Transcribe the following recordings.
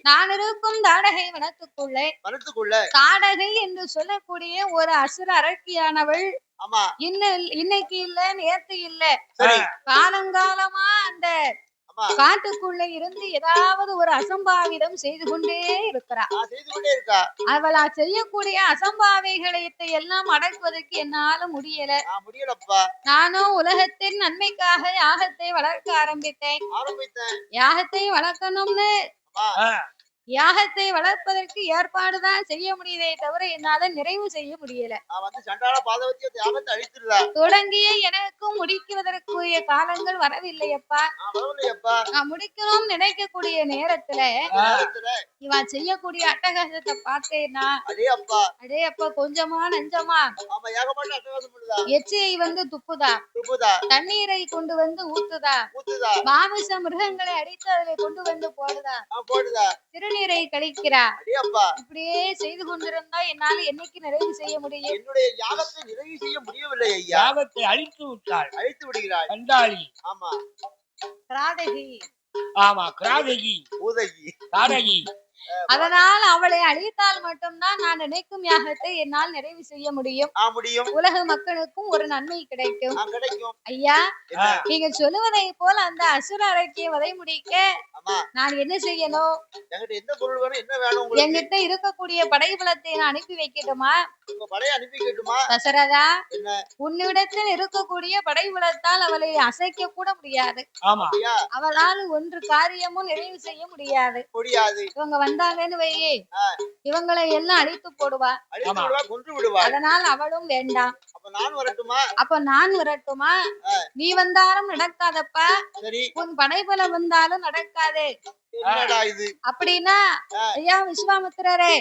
நான் இருக்கும் தாடகை வனத்துக்குள்ளே தாடகை என்று சொல்லக்கூடிய ஒரு அசுர அரக்கியானவள் இன்னைக்கு இல்ல நேத்து இல்ல காலங்காலமா அந்த காட்டுக்குள்ள இருந்து ஏதாவது ஒரு அசம்பாவிதம் செய்து கொண்டே இருக்கிறா. அவளா செய்யக்கூடிய அசம்பாவிகளை எல்லாம் அடக்குவதற்கு என்னால முடியல. நானும் உலகத்தின் நன்மைக்காக யாகத்தை வளர்க்க ஆரம்பித்தேன். யாகத்தை வளர்க்கணும்னு யாகத்தை வளர்ப்பதற்கு ஏற்பாடுதான் செய்ய முடியதே தவிர என்னால நிறைவு செய்ய முடியல. தொடங்கிய எனக்கும் முடிக்குவதற்குரிய காலங்கள் வரவில்லையப்பா. நான் முடிக்கணும் நினைக்கக்கூடிய நேரத்துல இவ செய்யக்கூடிய அட்டகாசத்தை பார்த்தேன்னா அடே அப்பா கொஞ்சமா நஞ்சமா எச்சியை துப்புதா, தண்ணீரை கொண்டு ஊத்துதா, மாமிச மிருகங்களை அடித்து அதில் கொண்டு போடுதா, திருநீரை கழிக்கிறா. இப்படியே செய்து கொண்டிருந்தா என்னால என்னைக்கு நிறைவு செய்ய முடியும்? என்னுடைய யாகத்தை நிறைவு செய்ய முடியவில்லை ஐயா. யாகத்தை அழித்து விடுகிறாள் கண்டாளி. ஆமா கிராதகி. ஆமா கிராதகி, பூதகி, தாடகி. அதனால் அவளை அழித்தால் மட்டும்தான் நான் நினைக்கும் யாகத்தை என்னால் நிறைவு செய்ய முடியும். உலக மக்களுக்கும் ஒரு நன்மை கிடைக்கும். ஐயா, நீங்க சொல்லுவதை போல அந்த அசுர அரக்கியை வதை முடிக்க நான் என்ன செய்யணும்? என்கிட்ட இருக்கக்கூடிய படைபலத்தை நான் அனுப்பி வைக்கட்டுமா? தசரதா, உன்னிடத்தில் இருக்கக்கூடிய படைபலத்தால் அவளை அசைக்க கூட முடியாது. அவளால் ஒன்று காரியமும் நிறைவு செய்ய முடியாது. இவங்க வந்தாங்கன்னு வையே, இவங்களை எல்லாம் அழித்து போடுவா, அதனால் அவளும் வேண்டாம். அப்ப நான் வரட்டுமா? நீ வந்தாலும் நடக்காதப்பா, உன் படைபலம் வந்தாலும் நடக்காது. அப்படின்னா ஐயா விஸ்வாமித்திரரே,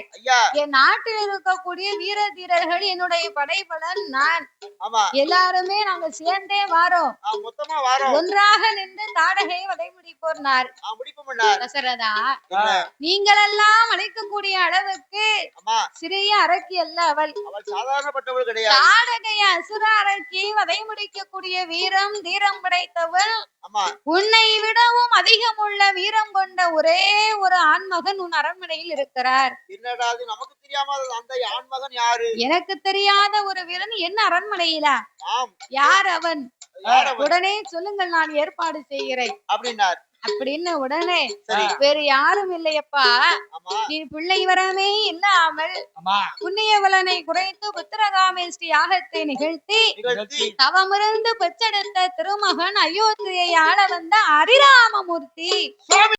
என் நாட்டில் இருக்கக்கூடிய வீர தீரர்கள் என்னுடைய படைபலன் நான் எல்லாருமே நாங்க சேர்ந்தே வாரோம், ஒன்றாக நின்று தாடகையை வதை முடிப்போர்னார். தசரதா, நீங்களெல்லாம் அழைக்கக்கூடிய அளவுக்கு சிறிய அரக்கி அல்ல அவள். தாடகைய அசுர அரக்கி வதை முடிக்கக்கூடிய வீரம் தீரம் படைத்தவள். உன்னை விடவும் அதிகம் உள்ள வீரம் கொண்ட ஒரே ஒரு ஆண்மகன் உன் அரண்மனையில் இருக்கிறார். நமக்கு தெரியாம அந்த ஆண்மகன் யாரு? எனக்கு தெரியாத ஒரு வீரன் என்ன அரண்மனையிலா? யார் அவன்? உடனே சொல்லுங்கள், நான் ஏற்பாடு செய்கிறேன் அப்படின்னார். அப்படின்னு உடனே வேறு யாரும் இல்லையப்பா, நீ பிள்ளை வரமே இல்லாமல் புண்ணிய பலனை குறைத்து புத்திரகாமேஷ்டி யாகத்தை நிகழ்த்தி தவமிருந்து பெற்றெடுத்த திருமகன் அயோத்தியை ஆள வந்த அரிராமமூர்த்தி.